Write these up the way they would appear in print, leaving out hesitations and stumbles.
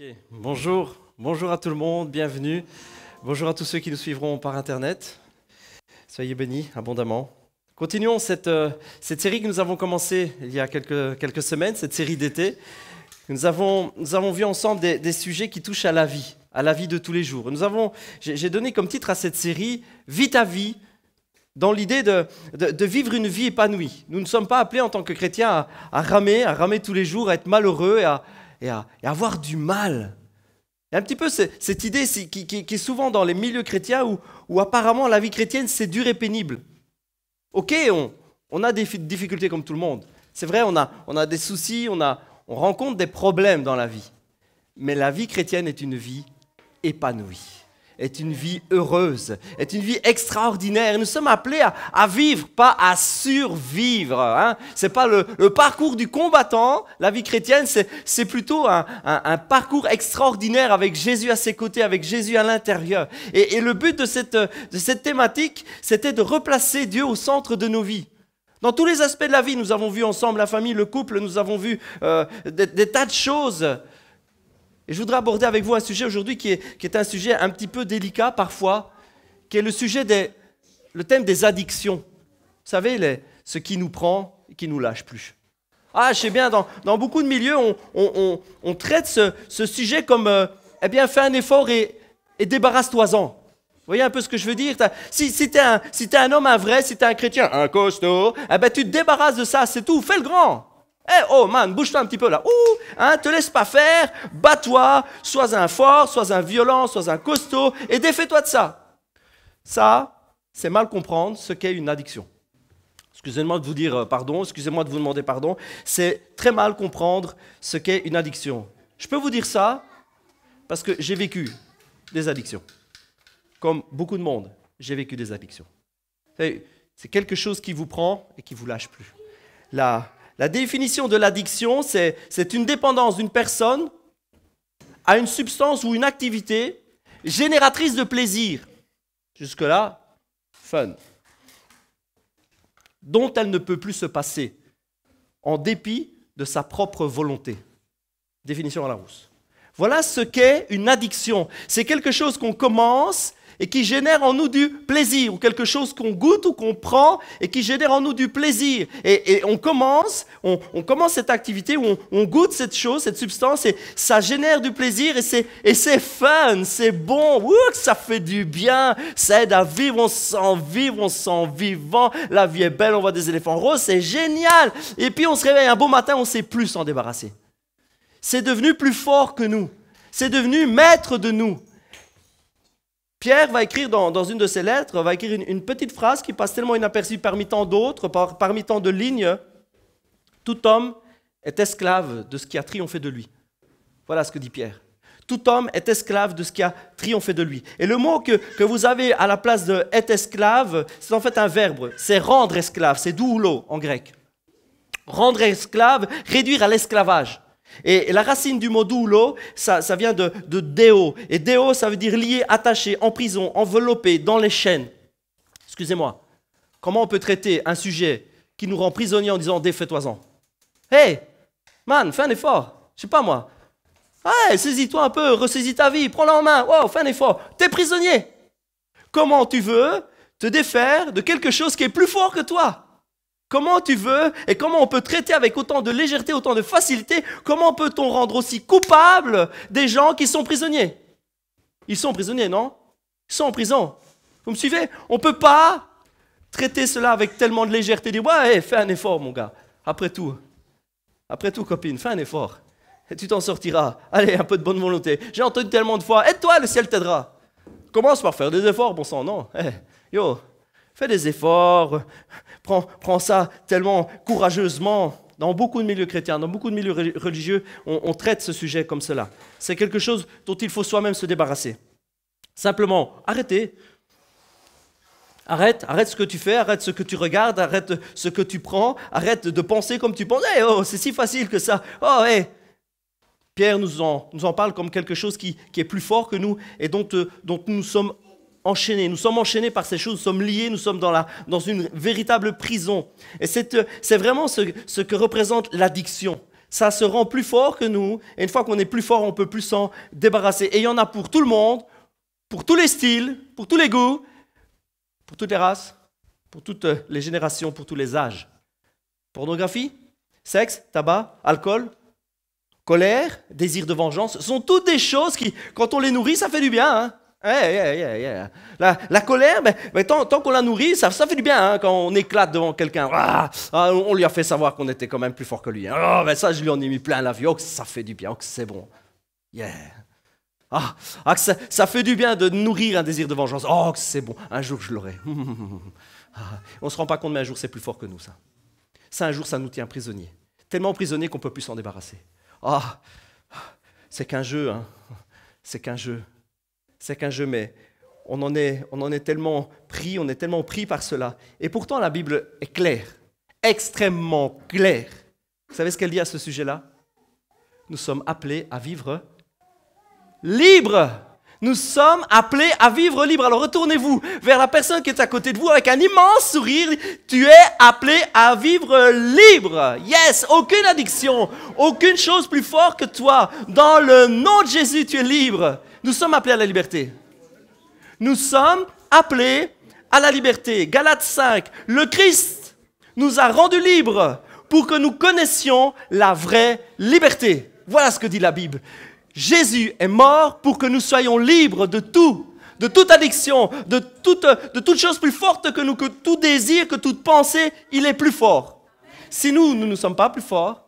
Ok, bonjour à tout le monde, bienvenue. Bonjour à tous ceux qui nous suivront par Internet. Soyez bénis abondamment. Continuons cette série que nous avons commencée il y a quelques semaines, cette série d'été. Nous avons vu ensemble des sujets qui touchent à la vie de tous les jours. J'ai donné comme titre à cette série « Vis ta vie », dans l'idée de vivre une vie épanouie. Nous ne sommes pas appelés en tant que chrétiens à ramer tous les jours, à être malheureux et à avoir du mal. Il y a un petit peu cette idée qui est souvent dans les milieux chrétiens où apparemment la vie chrétienne c'est dur et pénible. Ok, on a des difficultés comme tout le monde. C'est vrai, on a des soucis, on rencontre des problèmes dans la vie. Mais la vie chrétienne est une vie épanouie, est une vie heureuse, est une vie extraordinaire. Nous sommes appelés à vivre, pas à survivre. Hein. Ce n'est pas le parcours du combattant. La vie chrétienne, c'est plutôt un parcours extraordinaire avec Jésus à ses côtés, avec Jésus à l'intérieur. Et le but de cette thématique, c'était de replacer Dieu au centre de nos vies. Dans tous les aspects de la vie, nous avons vu ensemble la famille, le couple, nous avons vu des tas de choses. Et je voudrais aborder avec vous un sujet aujourd'hui qui est un sujet un petit peu délicat parfois, qui est le thème des addictions. Vous savez, ce qui nous prend et qui ne nous lâche plus. Ah, je sais bien, dans beaucoup de milieux, on traite ce sujet comme, fais un effort et débarrasse-toi-en. Vous voyez un peu ce que je veux dire? Si tu es un homme, un vrai, si tu es un chrétien, un costaud, tu te débarrasses de ça, c'est tout, fais le grand. Oh man, bouge-toi un petit peu là. Te laisse pas faire, bats-toi, sois un fort, sois un violent, sois un costaud et défais-toi de ça. Ça, c'est mal comprendre ce qu'est une addiction. Excusez-moi de vous dire pardon, excusez-moi de vous demander pardon. C'est très mal comprendre ce qu'est une addiction. Je peux vous dire ça parce que j'ai vécu des addictions. Comme beaucoup de monde, j'ai vécu des addictions. C'est quelque chose qui vous prend et qui ne vous lâche plus. La définition de l'addiction, c'est une dépendance d'une personne à une substance ou une activité génératrice de plaisir. Jusque-là, fun. Dont elle ne peut plus se passer, en dépit de sa propre volonté. Définition à Larousse. Voilà ce qu'est une addiction. C'est quelque chose qu'on commence et qui génère en nous du plaisir, ou quelque chose qu'on goûte ou qu'on prend et qui génère en nous du plaisir. Et on commence cette activité où on goûte cette chose, cette substance, et ça génère du plaisir et c'est fun, c'est bon, ça fait du bien, ça aide à vivre, on se sent vivant, la vie est belle, on voit des éléphants roses, c'est génial. Et puis on se réveille un beau matin, on ne sait plus s'en débarrasser. C'est devenu plus fort que nous, c'est devenu maître de nous. Pierre va écrire dans une de ses lettres, va écrire une petite phrase qui passe tellement inaperçue parmi tant d'autres, parmi tant de lignes. Tout homme est esclave de ce qui a triomphé de lui. Voilà ce que dit Pierre. Tout homme est esclave de ce qui a triomphé de lui. Et le mot que vous avez à la place de « être esclave », c'est en fait un verbe, c'est « rendre esclave », c'est « doulo » en grec. Rendre esclave, réduire à l'esclavage. Et la racine du mot doulo, ça vient de déo. Et déo, ça veut dire lié, attaché, en prison, enveloppé, dans les chaînes. Excusez-moi, comment on peut traiter un sujet qui nous rend prisonniers en disant « défais-toi-en » ? Hey, man, fais un effort. Je sais pas moi. Ouais, saisis-toi un peu, ressaisis ta vie, prends-la en main. Wow, fais un effort. T'es prisonnier. Comment tu veux te défaire de quelque chose qui est plus fort que toi ? Comment tu veux et comment on peut traiter avec autant de légèreté, autant de facilité, comment peut-on rendre aussi coupable des gens qui sont prisonniers? Ils sont prisonniers, non? Ils sont en prison. Vous me suivez? On ne peut pas traiter cela avec tellement de légèreté. Dire, ouais, fais un effort, mon gars. Après tout, copine, fais un effort. Et tu t'en sortiras. Allez, un peu de bonne volonté. J'ai entendu tellement de fois, aide-toi, le ciel t'aidera. Commence par faire des efforts, bon sang, non? Fais des efforts, prends ça tellement courageusement. Dans beaucoup de milieux chrétiens, dans beaucoup de milieux religieux, on traite ce sujet comme cela. C'est quelque chose dont il faut soi-même se débarrasser. Simplement, arrêtez. Arrête ce que tu fais, arrête ce que tu regardes, arrête ce que tu prends, arrête de penser comme tu penses. C'est si facile que ça. Pierre nous en parle comme quelque chose qui est plus fort que nous et dont nous sommes enchaînés. Nous sommes enchaînés par ces choses, nous sommes liés, nous sommes dans une véritable prison. Et c'est vraiment ce que représente l'addiction. Ça se rend plus fort que nous. Et une fois qu'on est plus fort, on ne peut plus s'en débarrasser. Et il y en a pour tout le monde, pour tous les styles, pour tous les goûts, pour toutes les races, pour toutes les générations, pour tous les âges. Pornographie, sexe, tabac, alcool, colère, désir de vengeance, ce sont toutes des choses qui, quand on les nourrit, ça fait du bien. Hein? La colère, tant qu'on la nourrit, ça fait du bien hein, quand on éclate devant quelqu'un. On lui a fait savoir qu'on était quand même plus fort que lui. Hein. Ça, je lui en ai mis plein la vie. Oh, que ça fait du bien, oh, que c'est bon. Que ça fait du bien de nourrir un désir de vengeance. Oh, que c'est bon, un jour je l'aurai. On ne se rend pas compte, mais un jour c'est plus fort que nous, ça. Ça, un jour, ça nous tient prisonniers. Tellement prisonniers qu'on ne peut plus s'en débarrasser. C'est qu'un jeu, hein. C'est qu'un jeu. C'est qu'un jeu, mais on en est tellement pris par cela. Et pourtant, la Bible est claire, extrêmement claire. Vous savez ce qu'elle dit à ce sujet-là? Nous sommes appelés à vivre libres. Nous sommes appelés à vivre libres. Alors retournez-vous vers la personne qui est à côté de vous avec un immense sourire. Tu es appelé à vivre libre. Yes, aucune addiction, aucune chose plus forte que toi. Dans le nom de Jésus, tu es libre. Nous sommes appelés à la liberté. Nous sommes appelés à la liberté. Galates 5, le Christ nous a rendus libres pour que nous connaissions la vraie liberté. Voilà ce que dit la Bible. Jésus est mort pour que nous soyons libres de tout, de toute addiction, de toute chose plus forte que nous, que tout désir, que toute pensée, il est plus fort. Si nous ne sommes pas plus forts,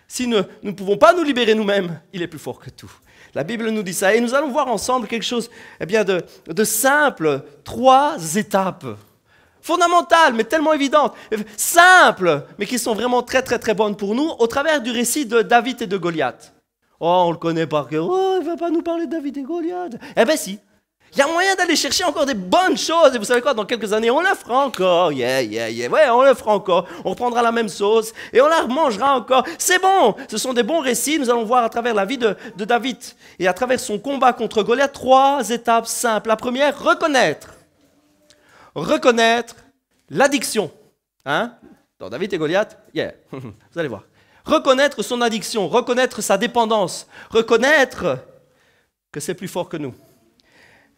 si nous ne pouvons pas nous libérer nous-mêmes, il est plus fort que tout. La Bible nous dit ça. Et nous allons voir ensemble quelque chose de simple, 3 étapes. Fondamentales, mais tellement évidentes. Simples, mais qui sont vraiment très, très, très bonnes pour nous, au travers du récit de David et de Goliath. Oh, on le connaît par cœur. Oh, il ne va pas nous parler de David et Goliath. Eh bien, si. Il y a moyen d'aller chercher encore des bonnes choses. Et vous savez quoi, dans quelques années, on la fera encore. Ouais, on le fera encore. On reprendra la même sauce et on la remangera encore. C'est bon. Ce sont des bons récits. Nous allons voir à travers la vie de David et à travers son combat contre Goliath 3 étapes simples. La première, reconnaître. Reconnaître l'addiction. Hein? Dans David et Goliath, vous allez voir. Reconnaître son addiction, reconnaître sa dépendance, reconnaître que c'est plus fort que nous.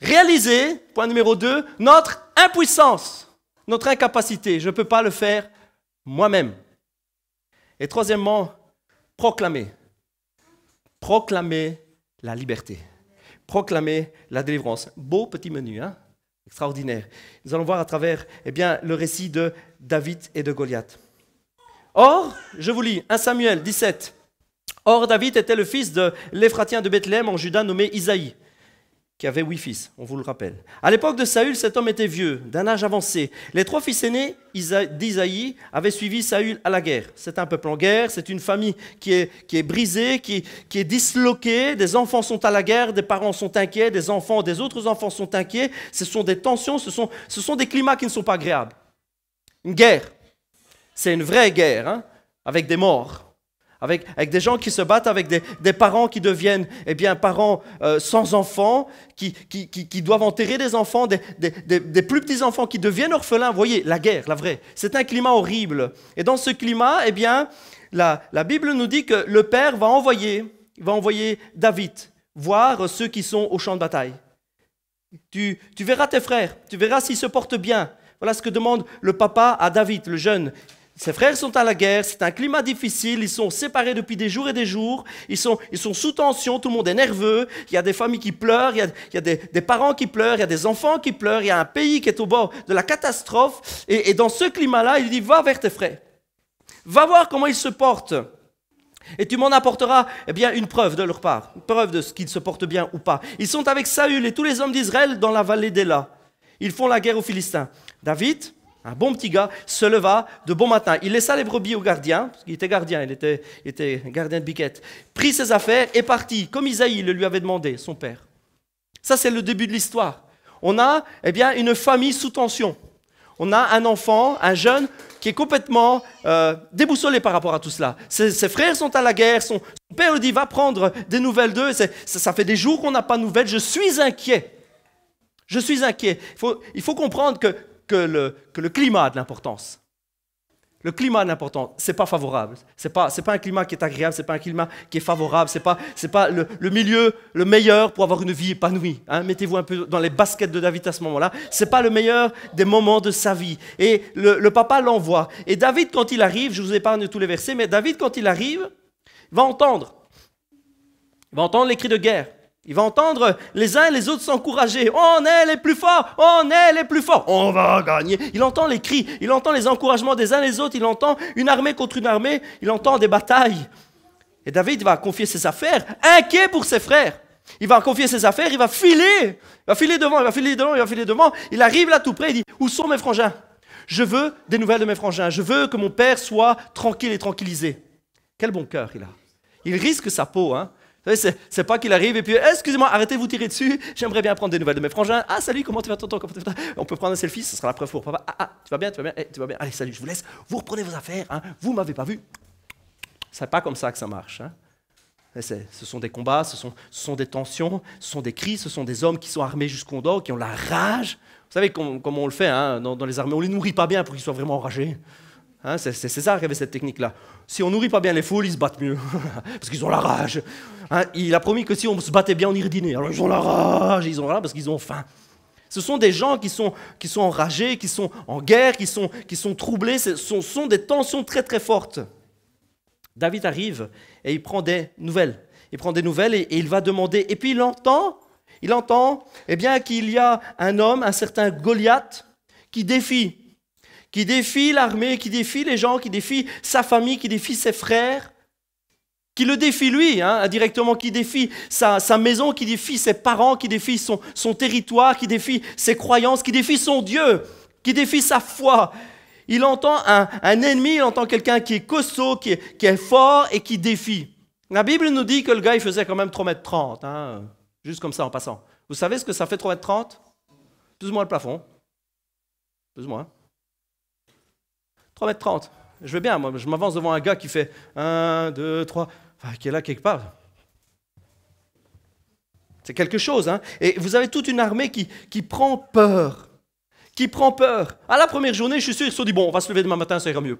Réaliser, point numéro 2, notre impuissance, notre incapacité. Je ne peux pas le faire moi-même. Et troisièmement, proclamer. Proclamer la liberté. Proclamer la délivrance. Beau petit menu, hein? Extraordinaire. Nous allons voir à travers le récit de David et de Goliath. Or, je vous lis, 1 Samuel 17. Or, David était le fils de l'Éphratien de Bethléem en Juda nommé Isaïe, qui avait 8 fils, on vous le rappelle. À l'époque de Saül, cet homme était vieux, d'un âge avancé. Les 3 fils aînés d'Isaïe avaient suivi Saül à la guerre. C'est un peuple en guerre, c'est une famille qui est brisée, qui est disloquée. Des enfants sont à la guerre, des parents sont inquiets, des autres enfants sont inquiets. Ce sont des tensions, ce sont des climats qui ne sont pas agréables. Une guerre. C'est une vraie guerre, hein, avec des morts, avec des gens qui se battent, avec des parents qui deviennent parents sans enfants, qui doivent enterrer des enfants, des plus petits enfants qui deviennent orphelins. Vous voyez, la guerre, la vraie. C'est un climat horrible. Et dans ce climat, la Bible nous dit que le Père va envoyer David voir ceux qui sont au champ de bataille. Tu verras tes frères, tu verras s'ils se portent bien. Voilà ce que demande le papa à David, le jeune. Ses frères sont à la guerre, c'est un climat difficile, ils sont séparés depuis des jours et des jours, ils sont sous tension, tout le monde est nerveux, il y a des familles qui pleurent, il y a des parents qui pleurent, il y a des enfants qui pleurent, il y a un pays qui est au bord de la catastrophe. Et dans ce climat-là, il dit, va vers tes frères, va voir comment ils se portent. Et tu m'en apporteras une preuve de leur part, une preuve de ce qu'ils se portent bien ou pas. Ils sont avec Saül et tous les hommes d'Israël dans la vallée d'Éla. Ils font la guerre aux Philistins. David, un bon petit gars, se leva de bon matin. Il laissa les brebis au gardien, parce qu'il était gardien, il était gardien de biquette, prit ses affaires et partit, comme Isaïe le lui avait demandé, son père. Ça, c'est le début de l'histoire. On a une famille sous tension. On a un enfant, un jeune, qui est complètement déboussolé par rapport à tout cela. Ses frères sont à la guerre, son père lui dit, va prendre des nouvelles d'eux. Ça fait des jours qu'on n'a pas de nouvelles, je suis inquiet. Il faut comprendre que le climat a de l'importance. Le climat est important, c'est pas favorable. C'est pas un climat qui est agréable, c'est pas un climat qui est favorable, c'est pas le milieu le meilleur pour avoir une vie épanouie. Hein. Mettez-vous un peu dans les baskets de David à ce moment-là. C'est pas le meilleur des moments de sa vie. Et le papa l'envoie. Et David, quand il arrive, je vous épargne tous les versets, mais David, quand il arrive, il va entendre les cris de guerre. Il va entendre les uns et les autres s'encourager. On est les plus forts, on est les plus forts, on va gagner. Il entend les cris, il entend les encouragements des uns et des autres, il entend une armée contre une armée, il entend des batailles. Et David va confier ses affaires, inquiet pour ses frères. Il va confier ses affaires, il va filer devant. Il arrive là tout près, il dit, où sont mes frangins? Je veux des nouvelles de mes frangins, je veux que mon père soit tranquille et tranquillisé. Quel bon cœur il a. Il risque sa peau, hein. C'est pas qu'il arrive et puis, excusez-moi, arrêtez de vous tirer dessus, j'aimerais bien prendre des nouvelles de mes frangins. Ah, salut, comment tu vas, tonton? On peut prendre un selfie, ce sera la preuve pour papa. Tu vas bien, tu vas bien. Allez, salut, je vous laisse. Vous reprenez vos affaires, hein. Vous m'avez pas vu. C'est pas comme ça que ça marche. Hein. Ce sont des combats, ce sont des tensions, ce sont des cris, ce sont des hommes qui sont armés jusqu'au dos, qui ont la rage. Vous savez comment on le fait hein, dans les armées, on les nourrit pas bien pour qu'ils soient vraiment enragés. Hein, c'est César qui avait cette technique-là. Si on nourrit pas bien les foules, ils se battent mieux, parce qu'ils ont la rage. Hein, il a promis que si on se battait bien, on irait dîner. Alors ils ont la rage, parce qu'ils ont faim. Ce sont des gens qui sont enragés, qui sont en guerre, qui sont troublés. Ce sont des tensions très très fortes. David arrive et il prend des nouvelles. Il prend des nouvelles et il va demander. Et puis il entend eh bien, qu'il y a un homme, un certain Goliath, qui défie l'armée, qui défie les gens, qui défie sa famille, qui défie ses frères, qui le défie lui, hein, indirectement, qui défie sa maison, qui défie ses parents, qui défie son territoire, qui défie ses croyances, qui défie son Dieu, qui défie sa foi. Il entend un ennemi, il entend quelqu'un qui est costaud, qui est fort et qui défie. La Bible nous dit que le gars, il faisait quand même 3,30 m, hein, juste comme ça en passant. Vous savez ce que ça fait 3,30 m? Plus ou moins le plafond. Plus ou moins. 3,30 m. Je vais bien, moi, je m'avance devant un gars qui fait 1, 2, 3, enfin, qui est là quelque part. C'est quelque chose, hein. Et vous avez toute une armée qui prend peur. Qui prend peur. À la première journée, je suis sûr, ils se sont dit, bon, on va se lever demain matin, ça ira mieux.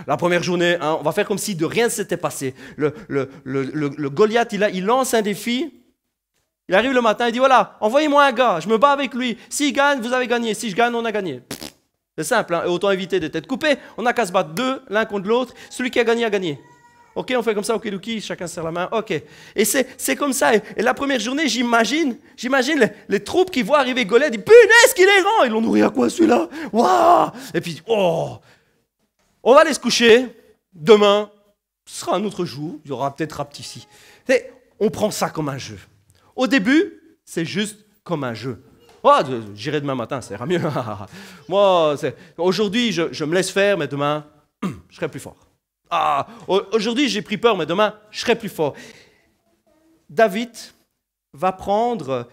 La première journée, hein, on va faire comme si de rien ne s'était passé. Le Goliath, il lance un défi. Il arrive le matin, il dit, voilà, envoyez-moi un gars, je me bats avec lui. S'il gagne, vous avez gagné. Si je gagne, on a gagné. C'est simple, hein, et autant éviter des têtes coupées. On n'a qu'à se battre deux, l'un contre l'autre. Celui qui a gagné, a gagné. Ok, on fait comme ça, okidoki, chacun serre la main. Ok. Et c'est comme ça. Et la première journée, j'imagine les troupes qui voient arriver Goliath, ils disent, punaise qu'il est grand. Ils l'ont nourri à quoi celui-là? Waouh! Et puis, oh, on va aller se coucher. Demain, ce sera un autre jour. Il y aura peut-être rapetissé. On prend ça comme un jeu. Au début, c'est juste comme un jeu. Oh, j'irai demain matin, ça ira mieux. Moi, aujourd'hui, je me laisse faire, mais demain, je serai plus fort. Ah, aujourd'hui, j'ai pris peur, mais demain, je serai plus fort. David va prendre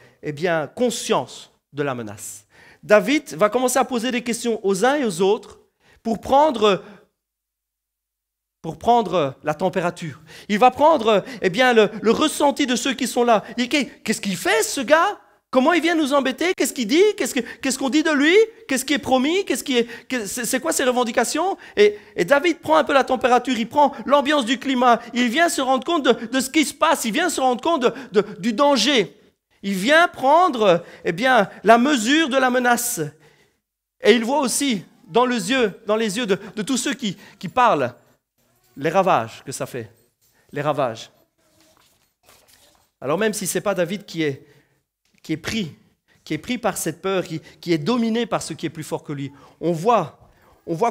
conscience de la menace. David va commencer à poser des questions aux uns et aux autres pour prendre la température. Il va prendre le ressenti de ceux qui sont là. Qu'est-ce qu'il fait, ce gars? Comment il vient nous embêter? Qu'est-ce qu'il dit? Qu'est-ce qu'on dit de lui? Qu'est-ce qui est promis? C'est quoi ses revendications? Et David prend un peu la température, il prend l'ambiance du climat, il vient se rendre compte de ce qui se passe, il vient se rendre compte du danger. Il vient prendre la mesure de la menace. Et il voit aussi dans les yeux de tous ceux qui parlent les ravages que ça fait. Les ravages. Alors même si ce n'est pas David qui est pris par cette peur, qui est dominé par ce qui est plus fort que lui. On voit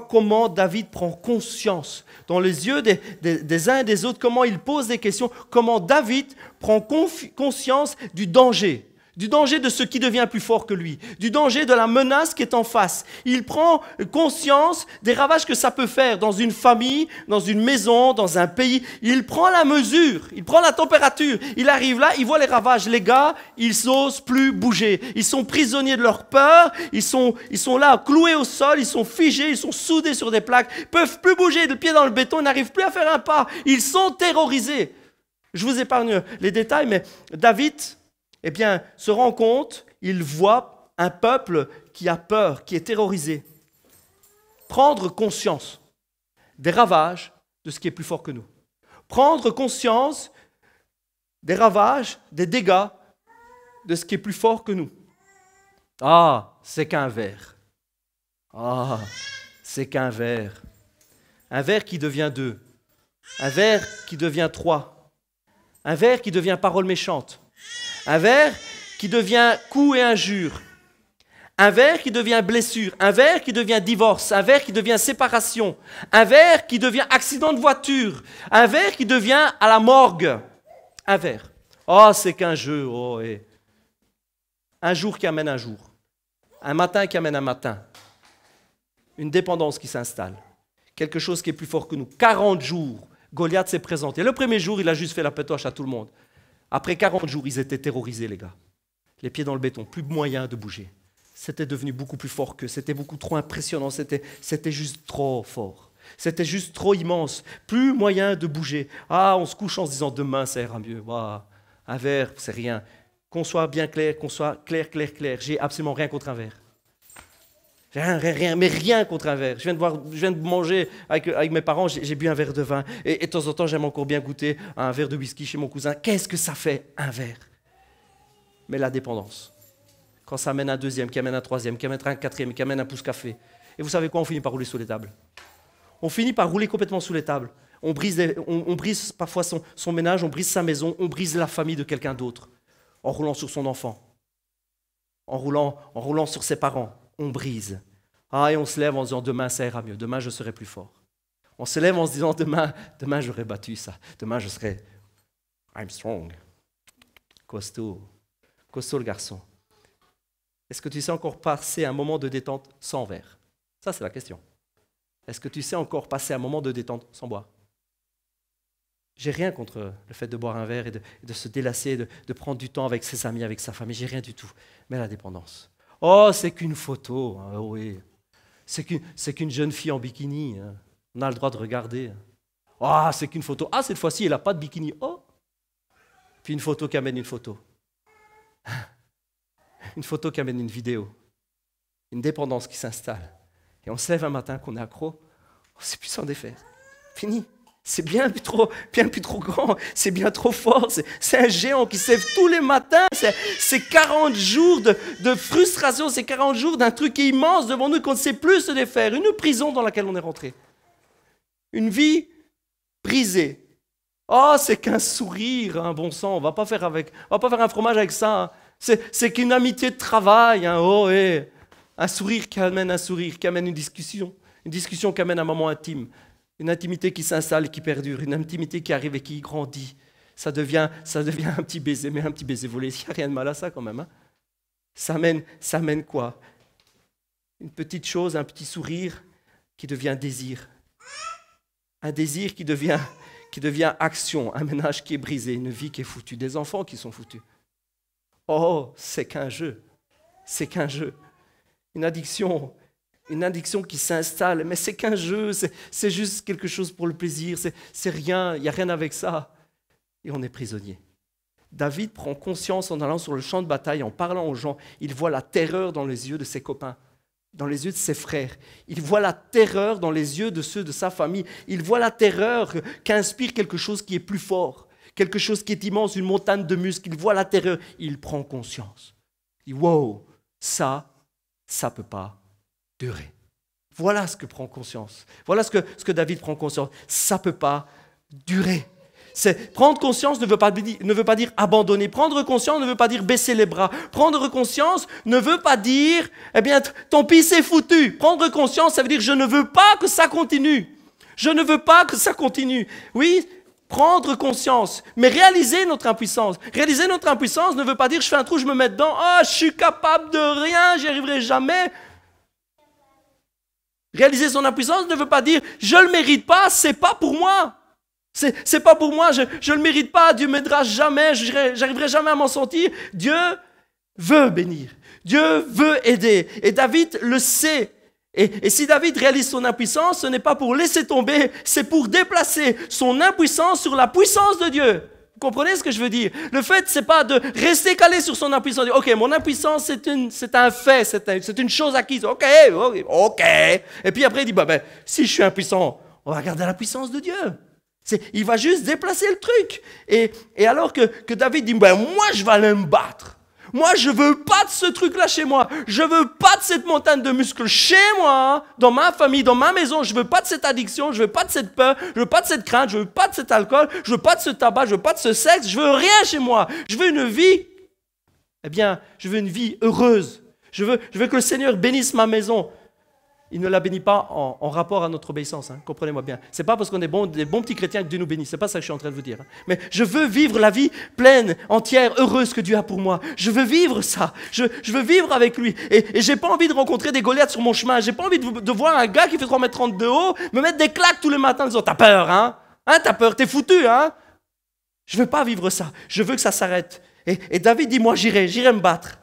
comment David prend conscience dans les yeux des uns et des autres, comment il pose des questions, comment David prend conscience du danger de ce qui devient plus fort que lui, du danger de la menace qui est en face. Il prend conscience des ravages que ça peut faire dans une famille, dans une maison, dans un pays. Il prend la mesure, il prend la température. Il arrive là, il voit les ravages. Les gars, ils n'osent plus bouger. Ils sont prisonniers de leur peur. Ils sont là, cloués au sol. Ils sont figés, ils sont soudés sur des plaques. Ils ne peuvent plus bouger le pied dans le béton. Ils n'arrivent plus à faire un pas. Ils sont terrorisés. Je vous épargne les détails, mais David se rend compte, il voit un peuple qui a peur, qui est terrorisé. Prendre conscience. des ravages de ce qui est plus fort que nous. Prendre conscience des ravages, des dégâts de ce qui est plus fort que nous. Ah, c'est qu'un verre. Ah, c'est qu'un verre. Un verre qui devient 2. Un verre qui devient 3. Un verre qui devient parole méchante. Un verre qui devient coup et injure. Un verre qui devient blessure. Un verre qui devient divorce. Un verre qui devient séparation. Un verre qui devient accident de voiture. Un verre qui devient à la morgue. Un verre. Oh, c'est qu'un jeu. Oh, et... Un jour qui amène un jour. Un matin qui amène un matin. Une dépendance qui s'installe. Quelque chose qui est plus fort que nous. 40 jours, Goliath s'est présenté. Le premier jour, il a juste fait la pétoche à tout le monde. Après 40 jours, ils étaient terrorisés, les gars. Les pieds dans le béton, plus moyen de bouger. C'était devenu beaucoup plus fort qu'eux. C'était beaucoup trop impressionnant. C'était juste trop fort. C'était juste trop immense. Plus moyen de bouger. Ah, on se couche en se disant demain, ça ira mieux. Ah, un verre, c'est rien. Qu'on soit bien clair, qu'on soit clair. J'ai absolument rien contre un verre. Rien contre un verre. Je viens de manger avec mes parents, j'ai bu un verre de vin. Et de temps en temps, j'aime encore bien goûter un verre de whisky chez mon cousin. Qu'est-ce que ça fait, un verre? Mais la dépendance. Quand ça amène un deuxième, qui amène un troisième, qui amène un quatrième, qui amène un pouce café. Et vous savez quoi? On finit par rouler sous les tables. On finit par rouler complètement sous les tables. On brise parfois son ménage, on brise sa maison, on brise la famille de quelqu'un d'autre. En roulant sur son enfant. En roulant sur ses parents. On brise. Ah, et on se lève en se disant demain ça ira mieux, demain je serai plus fort. On se lève en se disant demain j'aurai battu ça, demain je serai I'm strong. Costaud le garçon. Est-ce que tu sais encore passer un moment de détente sans verre? Ça c'est la question. Est-ce que tu sais encore passer un moment de détente sans boire? J'ai rien contre le fait de boire un verre et de se délasser, de prendre du temps avec ses amis, avec sa famille, j'ai rien du tout. Mais la dépendance. Oh, c'est qu'une photo, hein, oui. C'est qu'une jeune fille en bikini, hein. On a le droit de regarder. Ah, c'est qu'une photo. Ah, cette fois-ci, elle n'a pas de bikini. Oh. Puis une photo qui amène une photo. Une photo qui amène une vidéo. Une dépendance qui s'installe. Et on se lève un matin qu'on est accro, on ne sait plus s'en défaire. Fini. C'est bien plus trop grand, c'est bien trop fort, c'est un géant qui se lève tous les matins, c'est 40 jours de frustration, c'est 40 jours d'un truc immense devant nous qu'on ne sait plus se défaire, une prison dans laquelle on est rentré. Une vie brisée. Oh, c'est qu'un sourire, un bon sang, on va pas faire un fromage avec ça, hein. C'est qu'une amitié de travail, hein. Oh, hey. Un sourire qui amène une discussion qui amène un moment intime. Une intimité qui s'installe et qui perdure, une intimité qui arrive et qui grandit. Ça devient un petit baiser, mais un petit baiser volé. Il n'y a rien de mal à ça quand même. Hein. Ça mène quoi? Une petite chose, un petit sourire qui devient désir. Un désir qui devient action, un ménage qui est brisé, une vie qui est foutue, des enfants qui sont foutus. Oh, c'est qu'un jeu. C'est qu'un jeu. Une addiction qui s'installe, mais c'est qu'un jeu, c'est juste quelque chose pour le plaisir, c'est rien, il n'y a rien avec ça. Et on est prisonnier. David prend conscience en allant sur le champ de bataille, en parlant aux gens, il voit la terreur dans les yeux de ses copains, dans les yeux de ses frères. Il voit la terreur dans les yeux de ceux de sa famille. Il voit la terreur qu'inspire quelque chose qui est plus fort, quelque chose qui est immense, une montagne de muscles. Il voit la terreur, il prend conscience. Il dit, wow, ça ne peut pas durer. Voilà ce que prend conscience. Voilà ce que David prend conscience. Ça ne peut pas durer. Prendre conscience ne veut pas dire abandonner. Prendre conscience ne veut pas dire baisser les bras. Prendre conscience ne veut pas dire, eh bien, tant pis, c'est foutu. Prendre conscience, ça veut dire, je ne veux pas que ça continue. Je ne veux pas que ça continue. Oui, prendre conscience, mais réaliser notre impuissance. Réaliser notre impuissance ne veut pas dire, je fais un trou, je me mets dedans, je suis capable de rien, j'y arriverai jamais. Réaliser son impuissance ne veut pas dire « je ne le mérite pas, c'est pas pour moi ». C'est pas pour moi, je ne le mérite pas, Dieu m'aidera jamais, j'arriverai jamais à m'en sortir. Dieu veut bénir, Dieu veut aider. Et David le sait. Et si David réalise son impuissance, ce n'est pas pour laisser tomber, c'est pour déplacer son impuissance sur la puissance de Dieu. Vous comprenez ce que je veux dire? Le fait, c'est pas de rester calé sur son impuissance. Ok, mon impuissance, c'est un fait, c'est une chose acquise. Ok. Et puis après, il dit, si je suis impuissant, On va regarder la puissance de Dieu. Il va juste déplacer le truc. Et alors que David dit, ben, moi je vais aller me battre. Moi je ne veux pas de ce truc-là chez moi. Je ne veux pas de cette montagne de muscles chez moi, dans ma famille, dans ma maison. Je ne veux pas de cette addiction, je ne veux pas de cette peur, je ne veux pas de cette crainte, je ne veux pas de cet alcool, je ne veux pas de ce tabac, je ne veux pas de ce sexe. Je ne veux rien chez moi. Je veux une vie, je veux une vie heureuse. Je veux que le Seigneur bénisse ma maison. Il ne la bénit pas en rapport à notre obéissance, hein, comprenez-moi bien. Ce n'est pas parce qu'on est des bons petits chrétiens que Dieu nous bénit, ce n'est pas ça que je suis en train de vous dire. Hein. Mais je veux vivre la vie pleine, entière, heureuse que Dieu a pour moi. Je veux vivre ça, je veux vivre avec lui. Et je n'ai pas envie de rencontrer des Goliaths sur mon chemin, je n'ai pas envie de voir un gars qui fait 3,30 m de haut me mettre des claques tous les matins en disant « T'as peur, hein? T'as peur, t'es foutu, hein ?» Je ne veux pas vivre ça, je veux que ça s'arrête. Et David dit « Moi j'irai me battre. »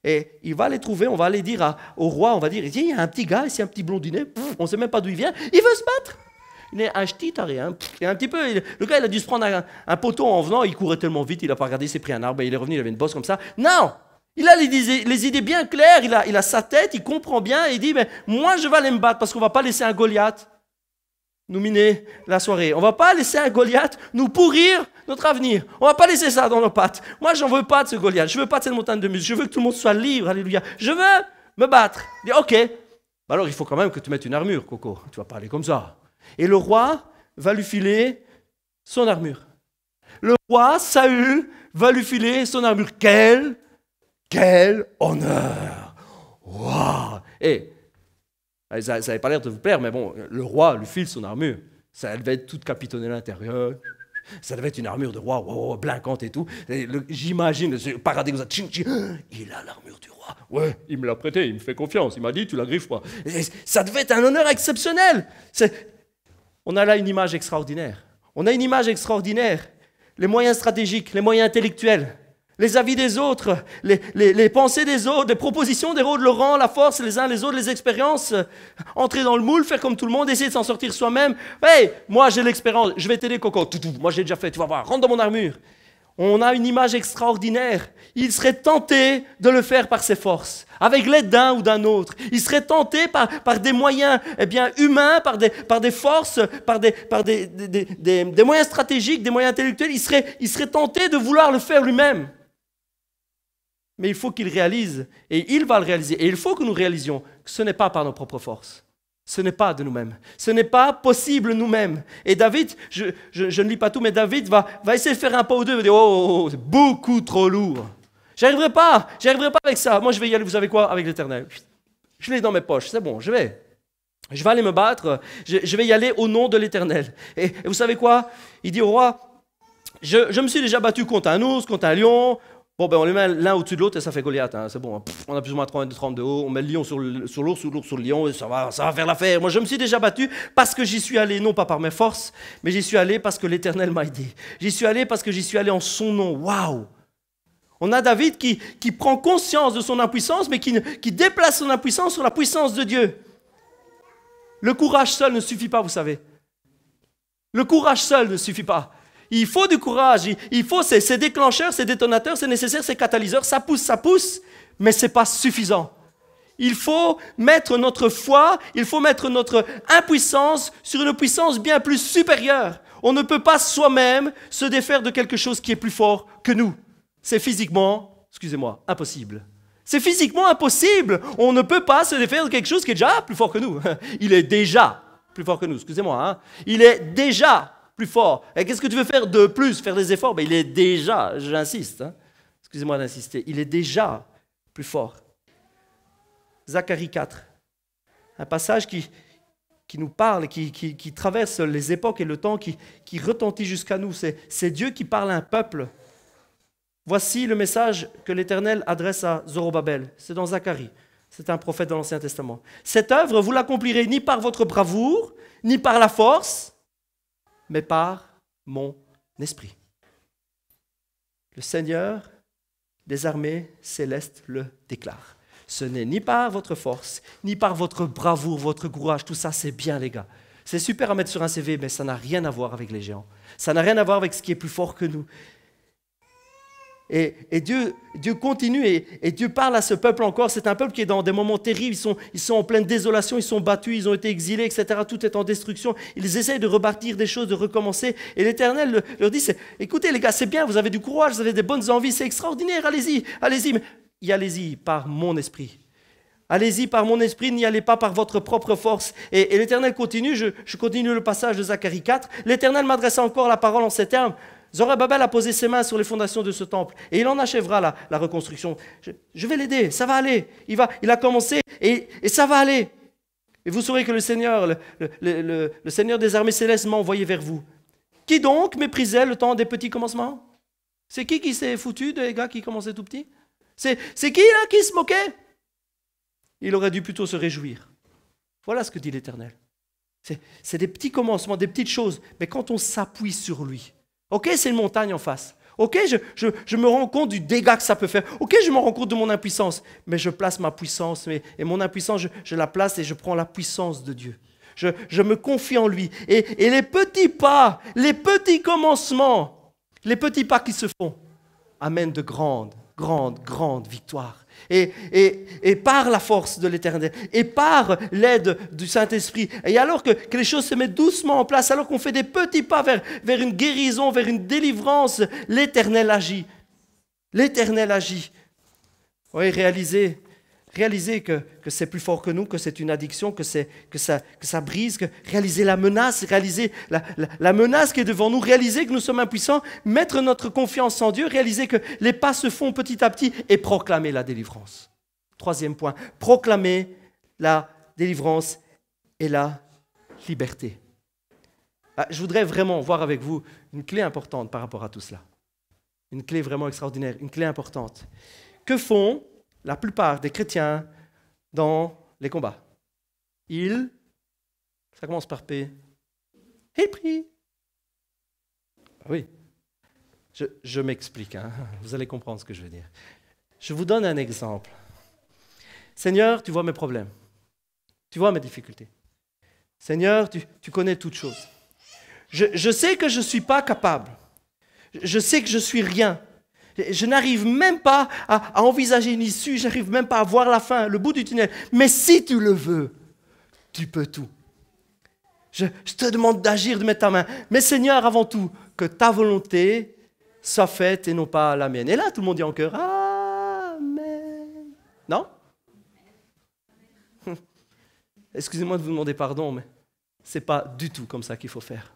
Et il va les trouver, on va aller dire au roi, on va dire, il y a un petit gars ici, un petit blondinet, on ne sait même pas d'où il vient, il veut se battre. Il est un ch'ti taré, hein. Et un petit peu, le gars il a dû se prendre un poteau en venant, il courait tellement vite, il n'a pas regardé, il s'est pris un arbre, et il est revenu, il avait une bosse comme ça. Non, il a les idées bien claires, il a sa tête, il comprend bien, et il dit, mais moi je vais aller me battre parce qu'on ne va pas laisser un Goliath nous miner la soirée. On ne va pas laisser un Goliath nous pourrir notre avenir. On ne va pas laisser ça dans nos pattes. Moi, je n'en veux pas de ce Goliath. Je ne veux pas de cette montagne de muscles. Je veux que tout le monde soit libre. Alléluia. Je veux me battre. Il dit, ok. Alors, il faut quand même que tu mettes une armure, Coco. Tu ne vas pas aller comme ça. Et le roi va lui filer son armure. Le roi, Saül, va lui filer son armure. Quel honneur. Waouh. Et ça n'avait pas l'air de vous plaire, mais bon, le roi lui file son armure. Ça devait être toute capitonnée à l'intérieur. Ça devait être une armure de roi, blinquante et tout. J'imagine, le paradis comme ça, il a l'armure du roi. Ouais, il me l'a prêté, il me fait confiance. Il m'a dit, tu la griffes pas. Ça devait être un honneur exceptionnel. On a là une image extraordinaire. On a une image extraordinaire. Les moyens stratégiques, les moyens intellectuels, les avis des autres, les pensées des autres, les propositions des autres, le rang, la force, les uns les autres, les expériences, entrer dans le moule, faire comme tout le monde, essayer de s'en sortir soi-même. Hey, moi j'ai l'expérience, je vais t'aider Coco, moi j'ai déjà fait, tu vas voir, rentre dans mon armure. On a une image extraordinaire. Il serait tenté de le faire par ses forces, avec l'aide d'un ou d'un autre. Il serait tenté par des moyens humains, par des forces, par des moyens stratégiques, des moyens intellectuels. Il serait tenté de vouloir le faire lui-même. Mais il faut qu'il réalise, et il va le réaliser, et il faut que nous réalisions que ce n'est pas par nos propres forces. Ce n'est pas de nous-mêmes. Ce n'est pas possible nous-mêmes. Et David, je ne lis pas tout, mais David va essayer de faire un pas ou deux, il va dire, oh, c'est beaucoup trop lourd. J'arriverai pas avec ça. Moi, je vais y aller, vous savez quoi, avec l'Éternel. Je l'ai dans mes poches, c'est bon, je vais aller me battre, je vais y aller au nom de l'Éternel. Et vous savez quoi? Il dit au roi, je me suis déjà battu contre un ours, contre un lion. Bon, ben on les met l'un au-dessus de l'autre et ça fait Goliath, hein, c'est bon. On a plus ou moins 30 de haut, on met le lion sur l'ours ou l'ours sur le lion et ça va faire l'affaire. Moi, je me suis déjà battu parce que j'y suis allé, non pas par mes forces, mais j'y suis allé parce que l'Éternel m'a aidé. J'y suis allé parce que j'y suis allé en son nom. Waouh! On a David qui prend conscience de son impuissance, mais qui déplace son impuissance sur la puissance de Dieu. Le courage seul ne suffit pas, vous savez. Le courage seul ne suffit pas. Il faut du courage, il faut ces déclencheurs, ces détonateurs, c'est nécessaire, ces catalyseurs, ça pousse, mais ce n'est pas suffisant. Il faut mettre notre foi, il faut mettre notre impuissance sur une puissance bien plus supérieure. On ne peut pas soi-même se défaire de quelque chose qui est plus fort que nous. C'est physiquement, impossible. C'est physiquement impossible. On ne peut pas se défaire de quelque chose qui est déjà plus fort que nous. Il est déjà plus fort que nous, hein. Il est déjà plus fort. Et qu'est-ce que tu veux faire de plus? Faire des efforts? Il est déjà, j'insiste, hein. Excusez-moi d'insister, il est déjà plus fort. Zacharie 4, un passage qui nous parle, qui traverse les époques et le temps, qui retentit jusqu'à nous. C'est Dieu qui parle à un peuple. Voici le message que l'Éternel adresse à Zorobabel. C'est dans Zacharie. C'est un prophète de l'Ancien Testament. Cette œuvre, vous l'accomplirez ni par votre bravoure, ni par la force, mais par mon esprit. Le Seigneur des armées célestes le déclare. Ce n'est ni par votre force, ni par votre bravoure, votre courage. Tout ça, c'est bien, les gars. C'est super à mettre sur un CV, mais ça n'a rien à voir avec les géants. Ça n'a rien à voir avec ce qui est plus fort que nous. Et Dieu continue et Dieu parle à ce peuple encore. C'est un peuple qui est dans des moments terribles. Ils sont en pleine désolation, ils sont battus, ils ont été exilés, etc. Tout est en destruction. Ils essayent de rebâtir des choses, de recommencer. Et l'Éternel leur dit, écoutez les gars, c'est bien, vous avez du courage, vous avez des bonnes envies, c'est extraordinaire, allez-y, allez-y. Mais allez-y par mon esprit. Allez-y par mon esprit, n'y allez pas par votre propre force. Et l'Éternel continue, je continue le passage de Zacharie 4. L'Éternel m'adressa encore la parole en ces termes. Zorobabel a posé ses mains sur les fondations de ce temple et il en achèvera la reconstruction. Je vais l'aider, ça va aller. Il a commencé et ça va aller. Et vous saurez que le Seigneur, le Seigneur des armées célestes m'a envoyé vers vous. Qui donc méprisait le temps des petits commencements? C'est qui s'est foutu des gars qui commençaient tout petits? C'est qui là qui se moquait? Il aurait dû plutôt se réjouir. Voilà ce que dit l'Éternel. C'est des petits commencements, des petites choses. Mais quand on s'appuie sur lui, ok, c'est une montagne en face. Ok, je me rends compte du dégât que ça peut faire. Ok, je me rends compte de mon impuissance. Mais je place ma puissance. Et mon impuissance, je la place et je prends la puissance de Dieu. Je me confie en lui. Et les petits pas, les petits commencements, les petits pas qui se font, amènent de grandes victoires. Et par la force de l'Éternel, et par l'aide du Saint-Esprit, et alors que les choses se mettent doucement en place, alors qu'on fait des petits pas vers une guérison, vers une délivrance, l'Éternel agit. L'Éternel agit. Oui, réalisez que c'est plus fort que nous, que c'est une addiction, que ça brise, réalisez la menace, réalisez la menace qui est devant nous, réalisez que nous sommes impuissants, mettre notre confiance en Dieu, réaliser que les pas se font petit à petit et proclamer la délivrance. Troisième point, proclamer la délivrance et la liberté. Je voudrais vraiment voir avec vous une clé importante par rapport à tout cela. Une clé vraiment extraordinaire, une clé importante. Que font la plupart des chrétiens dans les combats? Ça commence par P. Ils prient. Oui, je m'explique, hein. Vous allez comprendre ce que je veux dire. Je vous donne un exemple. Seigneur, tu vois mes problèmes. Tu vois mes difficultés. Seigneur, tu connais toutes choses. Je sais que je ne suis pas capable. Je sais que je suis rien. Je n'arrive même pas à envisager une issue, je n'arrive même pas à voir la fin, le bout du tunnel. Mais si tu le veux, tu peux tout. Je te demande d'agir, de mettre ta main. Mais Seigneur, avant tout, que ta volonté soit faite et non pas la mienne. Et là, tout le monde dit en chœur, Amen. Non? Excusez-moi de vous demander pardon, mais ce n'est pas du tout comme ça qu'il faut faire.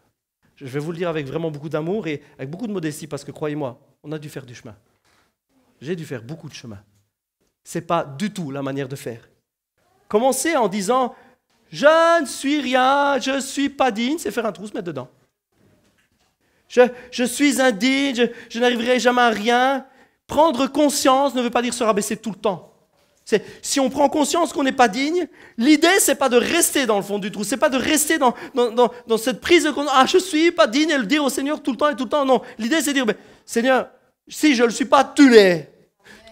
Je vais vous le dire avec vraiment beaucoup d'amour et avec beaucoup de modestie, parce que croyez-moi, on a dû faire du chemin. J'ai dû faire beaucoup de chemin. Ce n'est pas du tout la manière de faire. Commencer en disant « Je ne suis rien, je ne suis pas digne », c'est faire un trou, se mettre dedans. Je suis indigne, je n'arriverai jamais à rien. Prendre conscience ne veut pas dire se rabaisser tout le temps. Si on prend conscience qu'on n'est pas digne, l'idée, ce n'est pas de rester dans le fond du trou, ce n'est pas de rester dans cette prise de conscience. Ah, je ne suis pas digne, et le dire au Seigneur tout le temps et tout le temps. Non, l'idée, c'est de dire, Seigneur, si je ne le suis pas, tu l'es.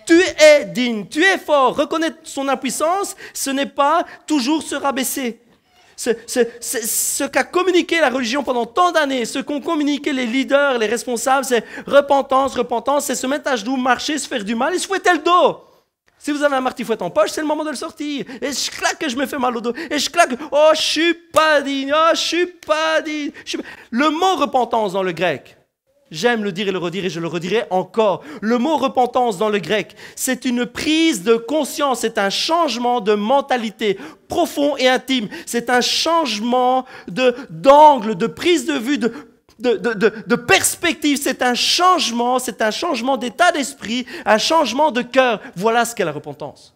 Tu es digne, tu es fort. Reconnaître son impuissance, ce n'est pas toujours se rabaisser. Ce qu'a communiqué la religion pendant tant d'années, ce qu'ont communiqué les leaders, les responsables, c'est repentance, c'est se mettre à genoux, marcher, se faire du mal et se fouetter le dos. Si vous avez un martifouette en poche, c'est le moment de le sortir. Et je claque et je me fais mal au dos. Et je claque, oh, je suis pas digne, oh, je suis pas digne. Le mot repentance dans le grec, j'aime le dire et le redire et je le redirai encore. Le mot repentance dans le grec, c'est une prise de conscience, c'est un changement de mentalité profond et intime. C'est un changement d'angle, de prise de vue, de perspective, c'est un changement d'état d'esprit, un changement de cœur. Voilà ce qu'est la repentance.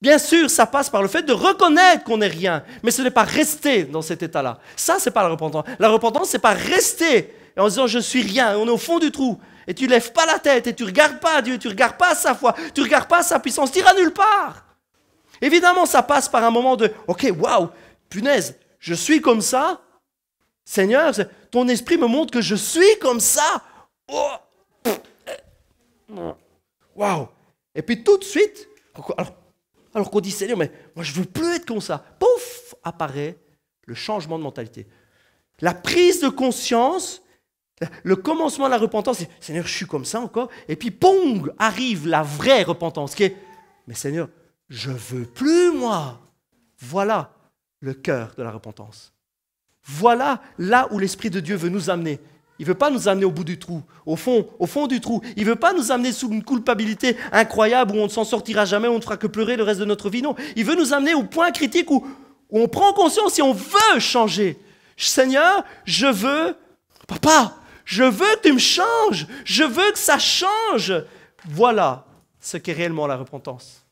Bien sûr, ça passe par le fait de reconnaître qu'on n'est rien, mais ce n'est pas rester dans cet état-là. Ça, c'est pas la repentance. La repentance, c'est pas rester en disant je suis rien, on est au fond du trou, et tu lèves pas la tête, et tu regardes pas Dieu, tu regardes pas sa foi, tu regardes pas sa puissance, tu iras nulle part. Évidemment, ça passe par un moment de ok, waouh, punaise, je suis comme ça. Seigneur, ton esprit me montre que je suis comme ça. Waouh! Et puis tout de suite, alors qu'on dit Seigneur, mais moi je ne veux plus être comme ça. Pouf! Apparaît le changement de mentalité. La prise de conscience, Le commencement de la repentance, c'est « Seigneur, je suis comme ça encore ». Et puis, pong, arrive la vraie repentance qui est « Mais Seigneur, je ne veux plus, moi ». Voilà le cœur de la repentance. Voilà là où l'Esprit de Dieu veut nous amener. Il ne veut pas nous amener au bout du trou, au fond du trou. Il ne veut pas nous amener sous une culpabilité incroyable où on ne s'en sortira jamais, où on ne fera que pleurer le reste de notre vie. Non, il veut nous amener au point critique où on prend conscience et on veut changer. Seigneur, je veux, papa, je veux que tu me changes. Je veux que ça change. Voilà ce qu'est réellement la repentance.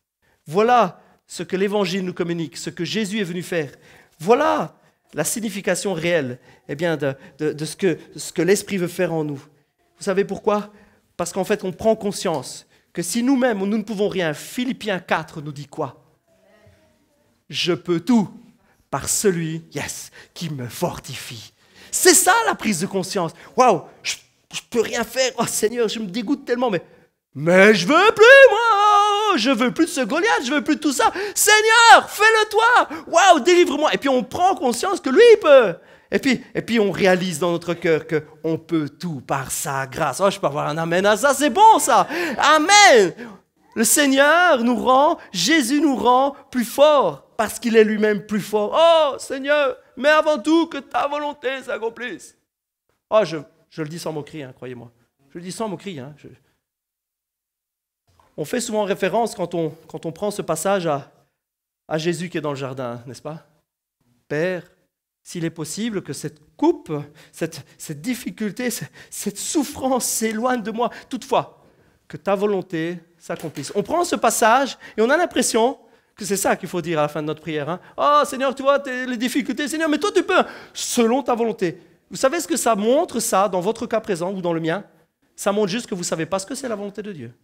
Voilà ce que l'Évangile nous communique, ce que Jésus est venu faire. Voilà la signification réelle de ce que l'Esprit veut faire en nous. Vous savez pourquoi? Parce qu'en fait, on prend conscience que si nous-mêmes, nous ne pouvons rien, Philippiens 4 nous dit quoi? Je peux tout par celui, qui me fortifie. C'est ça la prise de conscience. Waouh, je ne peux rien faire. Oh Seigneur, je me dégoûte tellement, mais je veux plus, moi. Je veux plus de ce Goliath, je veux plus de tout ça. Seigneur, fais-le toi. Waouh, délivre-moi. Et puis on prend conscience que lui, il peut. Et puis on réalise dans notre cœur qu'on peut tout par sa grâce. Oh, je peux avoir un amen à ça, c'est bon ça. Amen. Le Seigneur nous rend, Jésus nous rend plus forts parce qu'il est lui-même plus fort. Oh Seigneur, mais avant tout que ta volonté s'accomplisse. Oh, je le dis sans moquerie, croyez-moi. Je le dis sans moquerie. On fait souvent référence quand on prend ce passage à Jésus qui est dans le jardin, n'est-ce pas? Père, s'il est possible que cette coupe, cette difficulté, cette souffrance s'éloigne de moi, toutefois, que ta volonté s'accomplisse. On prend ce passage et on a l'impression que c'est ça qu'il faut dire à la fin de notre prière. Oh Seigneur, tu vois les difficultés, Seigneur, mais toi tu peux, selon ta volonté. Vous savez ce que ça montre, ça, dans votre cas présent ou dans le mien? Ça montre juste que vous ne savez pas ce que c'est la volonté de Dieu.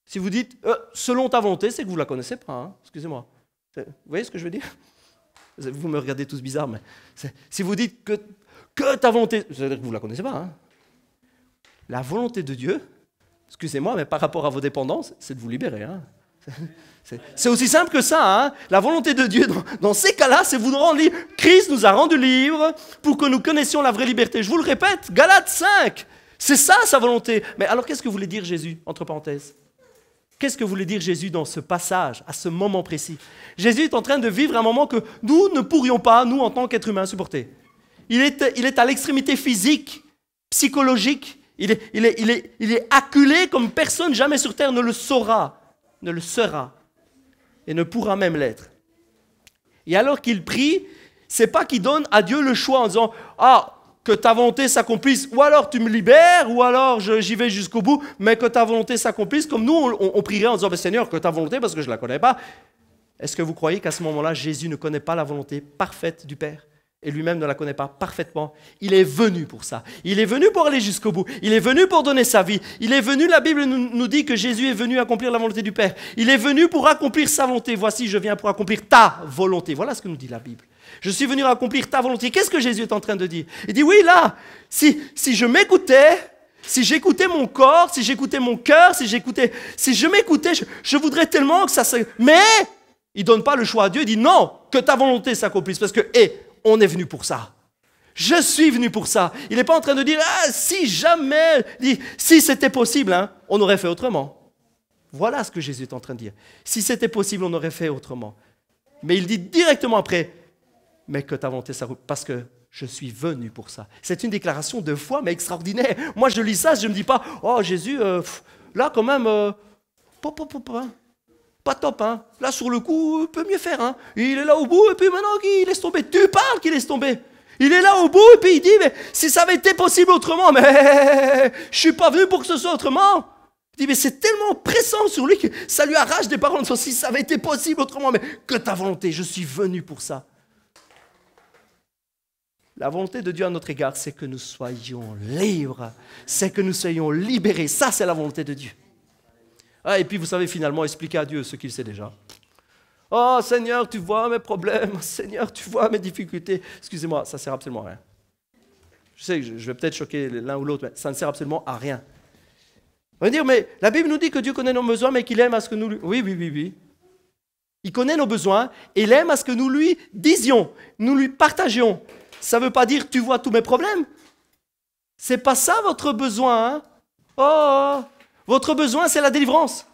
Si vous dites selon ta volonté, c'est que vous ne la connaissez pas. Excusez-moi. Vous voyez ce que je veux dire? Vous me regardez tous bizarre, mais si vous dites que ta volonté, c'est-à-dire que vous ne la connaissez pas. La volonté de Dieu, excusez-moi, mais par rapport à vos dépendances, c'est de vous libérer. C'est aussi simple que ça. La volonté de Dieu, dans ces cas-là, c'est vous rendre libre. Christ nous a rendus libres pour que nous connaissions la vraie liberté. Je vous le répète, Galates 5, c'est ça sa volonté. Mais alors qu'est-ce que voulait dire Jésus, entre parenthèses? Qu'est-ce que voulait dire Jésus dans ce passage, à ce moment précis? Jésus est en train de vivre un moment que nous ne pourrions pas, nous en tant qu'êtres humains, supporter. Il est à l'extrémité physique, psychologique. Il est acculé comme personne jamais sur terre ne le saura, ne le sera et ne pourra même l'être. Et alors qu'il prie, c'est pas qu'il donne à Dieu le choix en disant « Ah, que ta volonté s'accomplisse, ou alors tu me libères, ou alors j'y vais jusqu'au bout, mais que ta volonté s'accomplisse. » Comme nous, on prierait en disant « Seigneur, que ta volonté, parce que je ne la connais pas. » Est-ce que vous croyez qu'à ce moment-là, Jésus ne connaît pas la volonté parfaite du Père? Et lui-même ne la connaît pas parfaitement. Il est venu pour ça. Il est venu pour aller jusqu'au bout. Il est venu pour donner sa vie. Il est venu, la Bible nous dit que Jésus est venu accomplir la volonté du Père. Il est venu pour accomplir sa volonté. Voici, je viens pour accomplir ta volonté. Voilà ce que nous dit la Bible. Je suis venu accomplir ta volonté. Qu'est-ce que Jésus est en train de dire? Il dit, oui, là, si je m'écoutais, si j'écoutais mon corps, si j'écoutais mon cœur, si je m'écoutais, je voudrais tellement que ça se... Mais il ne donne pas le choix à Dieu. Il dit, non, que ta volonté s'accomplisse. Parce que, on est venu pour ça. Je suis venu pour ça. Il n'est pas en train de dire, si jamais, si c'était possible, on aurait fait autrement. Voilà ce que Jésus est en train de dire. Si c'était possible, on aurait fait autrement. Mais il dit directement après, mais que ta volonté s'accomplisse, parce que je suis venu pour ça. C'est une déclaration de foi, mais extraordinaire. Moi, je lis ça, je ne me dis pas, oh Jésus, là quand même, pas top, Là, sur le coup, il peut mieux faire, Il est là au bout, et puis maintenant, il laisse tomber. Tu parles qu'il laisse tomber. Il est là au bout, et puis il dit, mais si ça avait été possible autrement, mais je suis pas venu pour que ce soit autrement. Il dit, mais c'est tellement pressant sur lui que ça lui arrache des paroles. Si ça avait été possible autrement, mais que ta volonté, je suis venu pour ça. La volonté de Dieu à notre égard, c'est que nous soyons libres. C'est que nous soyons libérés. Ça, c'est la volonté de Dieu. Et puis, vous savez, finalement, expliquer à Dieu ce qu'il sait déjà. Oh, Seigneur, tu vois mes problèmes. Seigneur, tu vois mes difficultés. Excusez-moi, ça ne sert absolument à rien. Je sais que je vais peut-être choquer l'un ou l'autre, mais ça ne sert absolument à rien. On va dire, mais la Bible nous dit que Dieu connaît nos besoins, mais qu'il aime à ce que nous lui... Oui. Il connaît nos besoins et il aime à ce que nous lui disions, nous lui partagions. Ça ne veut pas dire tu vois tous mes problèmes. C'est pas ça votre besoin. Hein? Oh, votre besoin, c'est la délivrance.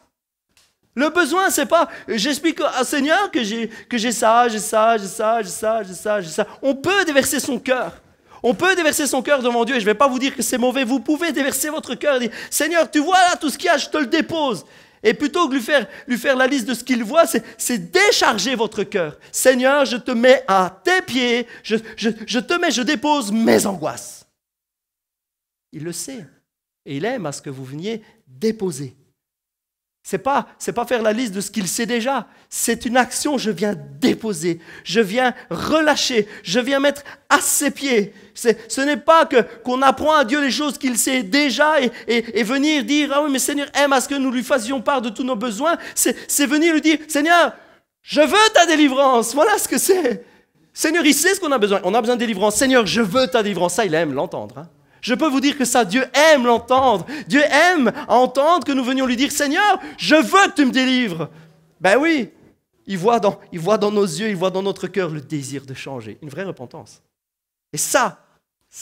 Le besoin, c'est pas, j'explique à Seigneur que j'ai ça. On peut déverser son cœur. On peut déverser son cœur devant Dieu. Et je ne vais pas vous dire que c'est mauvais. Vous pouvez déverser votre cœur et dire, Seigneur, tu vois là tout ce qu'il y a, je te le dépose. Et plutôt que lui faire la liste de ce qu'il voit, c'est décharger votre cœur. Seigneur, je te mets à tes pieds. Je dépose mes angoisses. Il le sait. Et il aime à ce que vous veniez déposer. C'est pas faire la liste de ce qu'il sait déjà. C'est une action, je viens déposer, je viens relâcher, je viens mettre à ses pieds. Ce n'est pas qu'on apprend à Dieu les choses qu'il sait déjà et venir dire, ah oui, mais Seigneur aime à ce que nous lui fassions part de tous nos besoins. C'est venir lui dire, Seigneur, je veux ta délivrance. Voilà ce que c'est. Seigneur, il sait ce qu'on a besoin. On a besoin de délivrance. Seigneur, je veux ta délivrance. Ça, il aime l'entendre. Hein. Je peux vous dire que ça, Dieu aime l'entendre. Dieu aime entendre que nous venions lui dire, Seigneur, je veux que tu me délivres. Ben oui, il voit dans nos yeux, il voit dans notre cœur le désir de changer, une vraie repentance. Et ça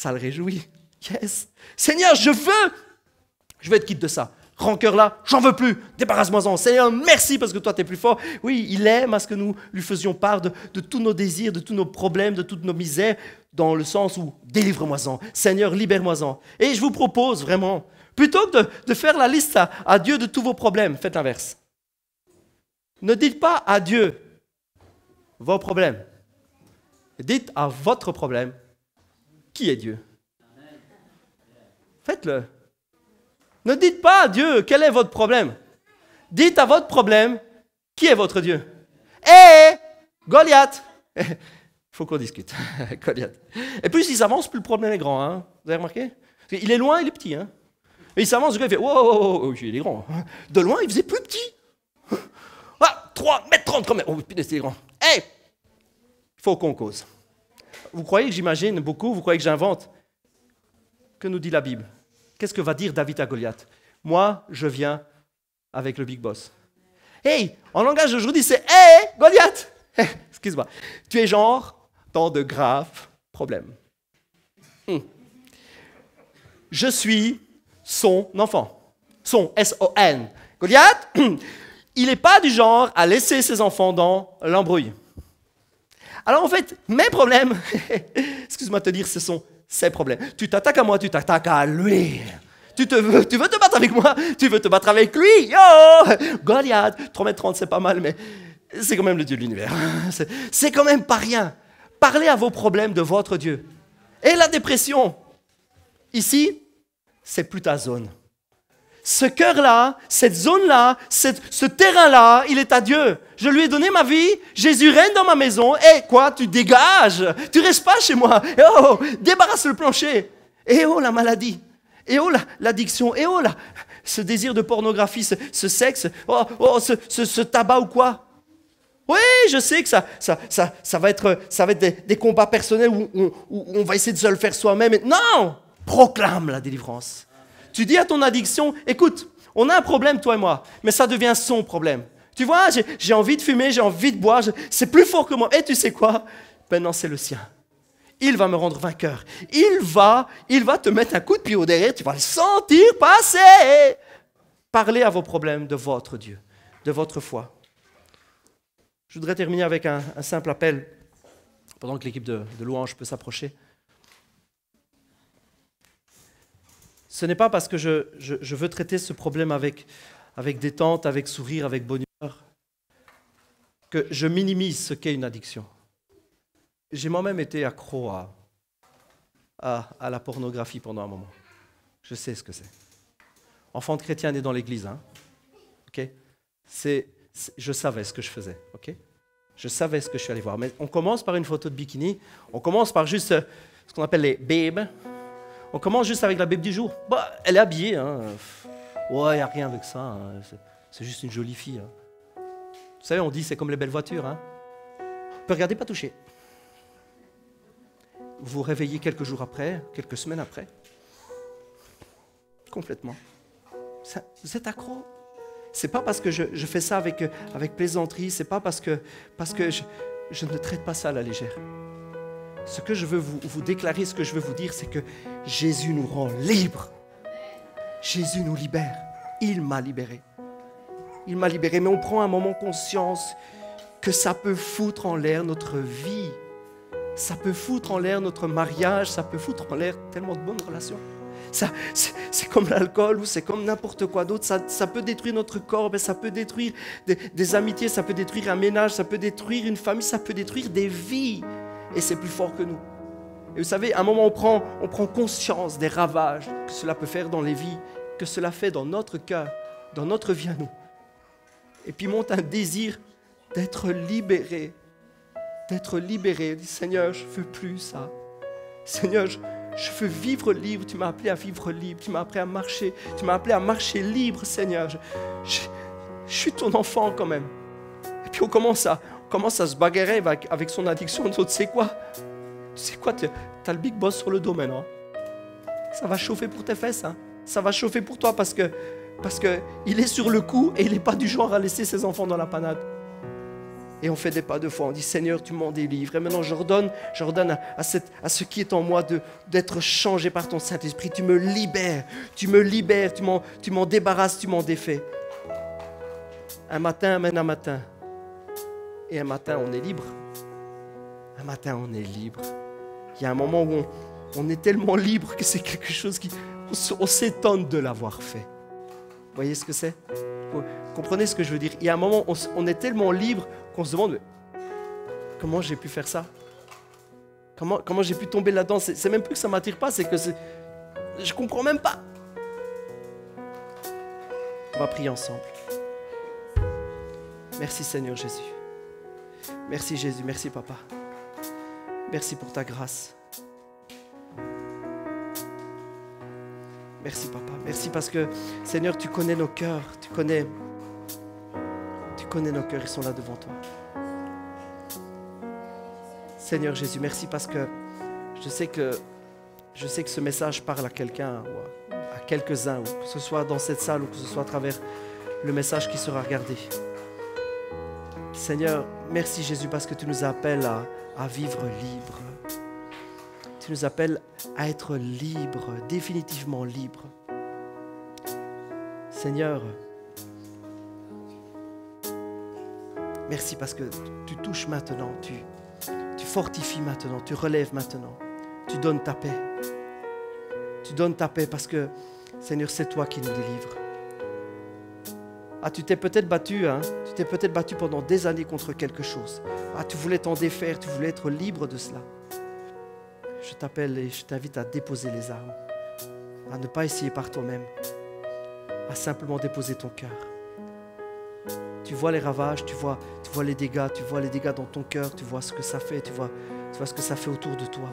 le réjouit. Yes. Seigneur, je veux être quitte de ça. Rancœur là, j'en veux plus, débarrasse-moi-en. Seigneur, merci parce que toi, tu es plus fort. Oui, il aime à ce que nous lui faisions part de tous nos désirs, de tous nos problèmes, de toutes nos misères, dans le sens où délivre-moi-en. Seigneur, libère-moi-en. Et je vous propose vraiment, plutôt que de faire la liste à Dieu de tous vos problèmes, faites l'inverse. Ne dites pas à Dieu vos problèmes. Dites à votre problème, qui est Dieu. Faites-le. Ne dites pas à Dieu quel est votre problème. Dites à votre problème qui est votre Dieu. Hé, Goliath. Il faut qu'on discute. Goliath. Et plus il s'avance, plus le problème est grand. Hein. Vous avez remarqué? Il est loin, il est petit. Hein. Et il s'avance, le gars il fait wow, il est grand. De loin, il faisait plus petit. Ah, 3,30 m quand même. Oh putain, c'est grand. Hé, il faut qu'on cause. Vous croyez que j'imagine beaucoup? Vous croyez que j'invente? Que nous dit la Bible? Qu'est-ce que va dire David à Goliath? Moi, je viens avec le big boss. Hey, en langage d'aujourd'hui, c'est hey, Goliath! Excuse-moi. Tu es genre dans de graves problèmes. Je suis son enfant. Son, S-O-N. Goliath, il n'est pas du genre à laisser ses enfants dans l'embrouille. Alors en fait, mes problèmes, excuse-moi de te dire, ce sont ses problèmes. Tu t'attaques à moi, tu t'attaques à lui. Tu veux te battre avec moi, tu veux te battre avec lui. Yo! Goliath, 3,30 m, c'est pas mal, mais c'est quand même le Dieu de l'univers. C'est quand même pas rien. Parlez à vos problèmes de votre Dieu. Et la dépression, ici, c'est plus ta zone. Ce cœur-là, cette zone-là, ce terrain-là, il est à Dieu. Je lui ai donné ma vie, Jésus règne dans ma maison. Et quoi, tu dégages, tu restes pas chez moi. Et oh, débarrasse le plancher. Et oh, la maladie. Et oh, l'addiction. Et oh, ce désir de pornographie, ce sexe. Oh, ce tabac ou quoi. Oui, je sais que ça va être des combats personnels où on va essayer de se le faire soi-même. Non, proclame la délivrance. Tu dis à ton addiction, écoute, on a un problème, toi et moi, mais ça devient son problème. Tu vois, j'ai envie de fumer, j'ai envie de boire, c'est plus fort que moi. Et tu sais quoi? Maintenant, c'est le sien. Il va me rendre vainqueur. Il va te mettre un coup de pied au derrière, tu vas le sentir passer. Parlez à vos problèmes de votre Dieu, de votre foi. Je voudrais terminer avec un simple appel, pendant que l'équipe de louange peut s'approcher. Ce n'est pas parce que je veux traiter ce problème avec détente, avec sourire, avec bonheur, que je minimise ce qu'est une addiction. J'ai moi-même été accro à la pornographie pendant un moment. Je sais ce que c'est. Enfant de chrétien né dans l'église, hein. Okay? Je savais ce que je faisais. Okay? Je savais ce que je suis allé voir. Mais on commence par une photo de bikini, on commence par juste ce qu'on appelle les babes. On commence juste avec la babe du jour. Bah, elle est habillée. Hein. Ouais, il n'y a rien avec ça. Hein. C'est juste une jolie fille. Hein. Vous savez, on dit c'est comme les belles voitures. Hein. On peut regarder, pas toucher. Vous vous réveillez quelques jours après, quelques semaines après. Complètement. Vous êtes accro. C'est pas parce que je fais ça avec plaisanterie. C'est pas parce que je ne traite pas ça à la légère. Ce que je veux vous déclarer, ce que je veux vous dire, c'est que Jésus nous rend libres. Jésus nous libère. Il m'a libéré. Il m'a libéré. Mais on prend un moment conscience que ça peut foutre en l'air notre vie. Ça peut foutre en l'air notre mariage. Ça peut foutre en l'air tellement de bonnes relations. C'est comme l'alcool ou c'est comme n'importe quoi d'autre. Ça peut détruire notre corps, mais ça peut détruire des amitiés, ça peut détruire un ménage, ça peut détruire une famille, ça peut détruire des vies. Et c'est plus fort que nous. Et vous savez, à un moment, on prend conscience des ravages que cela peut faire dans les vies, que cela fait dans notre cœur, dans notre vie à nous. Et puis monte un désir d'être libéré. D'être libéré. Dis, Seigneur, je ne veux plus ça. Seigneur, je veux vivre libre. Tu m'as appelé à vivre libre. Tu m'as appelé à marcher. Tu m'as appelé à marcher libre, Seigneur. Je suis ton enfant quand même. Et puis on commence à se bagarrer avec son addiction. Tu sais quoi? Tu as le big boss sur le dos maintenant. Ça va chauffer pour tes fesses. Hein. Ça va chauffer pour toi parce que il est sur le coup et il n'est pas du genre à laisser ses enfants dans la panade. Et on fait des pas de foi. On dit, Seigneur, tu m'en délivres. Et maintenant, j'ordonne à ce qui est en moi d'être changé par ton Saint-Esprit. Tu me libères, tu m'en débarrasses, tu m'en défais. Un matin amène un matin. Et un matin, on est libre. Un matin, on est libre. Il y a un moment où on est tellement libre que c'est quelque chose on s'étonne de l'avoir fait. Vous voyez ce que c'est? Vous comprenez ce que je veux dire? Il y a un moment où on est tellement libre qu'on se demande, comment j'ai pu faire ça? Comment j'ai pu tomber là-dedans? C'est même plus que ça ne m'attire pas, c'est que je ne comprends même pas. On va prier ensemble. Merci Seigneur Jésus. Merci Jésus, merci Papa. Merci pour ta grâce. Merci Papa, merci parce que Seigneur, tu connais nos cœurs, tu connais nos cœurs, ils sont là devant toi. Seigneur Jésus, merci parce que je sais que ce message parle à quelqu'un ou à quelques-uns, ou que ce soit dans cette salle ou que ce soit à travers le message qui sera regardé. Seigneur, merci Jésus parce que tu nous appelles à vivre libre. Tu nous appelles à être libre, définitivement libre. Seigneur, merci parce que tu touches maintenant, tu fortifies maintenant, tu relèves maintenant, tu donnes ta paix. Tu donnes ta paix parce que, Seigneur, c'est toi qui nous délivres. Ah, tu t'es peut-être battu, pendant des années contre quelque chose. Ah, tu voulais t'en défaire, tu voulais être libre de cela. Je t'appelle et je t'invite à déposer les armes, à ne pas essayer par toi-même, à simplement déposer ton cœur. Tu vois les ravages, tu vois les dégâts, dans ton cœur, tu vois ce que ça fait, tu vois ce que ça fait autour de toi.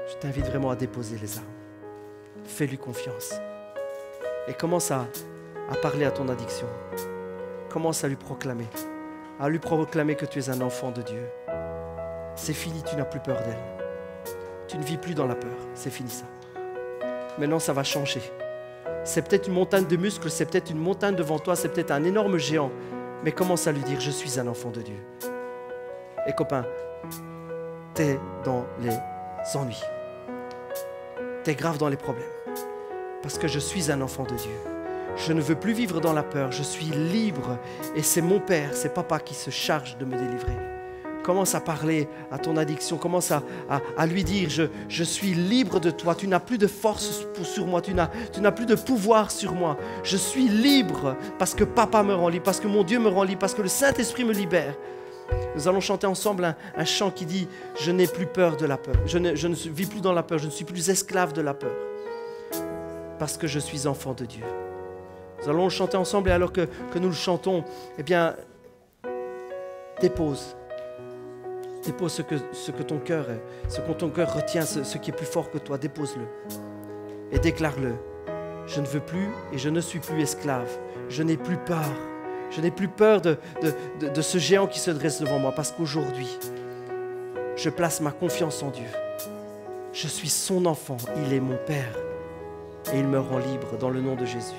Je t'invite vraiment à déposer les armes. Fais-lui confiance. Et commence à parler à ton addiction. Commence à lui proclamer que tu es un enfant de Dieu. C'est fini, tu n'as plus peur d'elle. Tu ne vis plus dans la peur, c'est fini ça. Maintenant, ça va changer. C'est peut-être une montagne de muscles, c'est peut-être une montagne devant toi, c'est peut-être un énorme géant. Mais commence à lui dire, je suis un enfant de Dieu. Et copain, t'es dans les ennuis. T'es grave dans les problèmes. Parce que je suis un enfant de Dieu. Je ne veux plus vivre dans la peur, je suis libre. Et c'est mon Père, c'est Papa qui se charge de me délivrer. Commence à parler à ton addiction, commence à lui dire, je suis libre de toi, tu n'as plus de force sur moi, tu n'as plus de pouvoir sur moi. Je suis libre parce que Papa me rend libre, parce que mon Dieu me rend libre, parce que le Saint-Esprit me libère. Nous allons chanter ensemble un chant qui dit, je n'ai plus peur de la peur, je ne vis plus dans la peur, je ne suis plus esclave de la peur, parce que je suis enfant de Dieu. Nous allons le chanter ensemble et alors que nous le chantons, eh bien, dépose ce que ton cœur retient, ce qui est plus fort que toi, dépose-le et déclare-le. Je ne veux plus et je ne suis plus esclave. Je n'ai plus peur. Je n'ai plus peur de ce géant qui se dresse devant moi parce qu'aujourd'hui, je place ma confiance en Dieu. Je suis son enfant, il est mon Père et il me rend libre dans le nom de Jésus.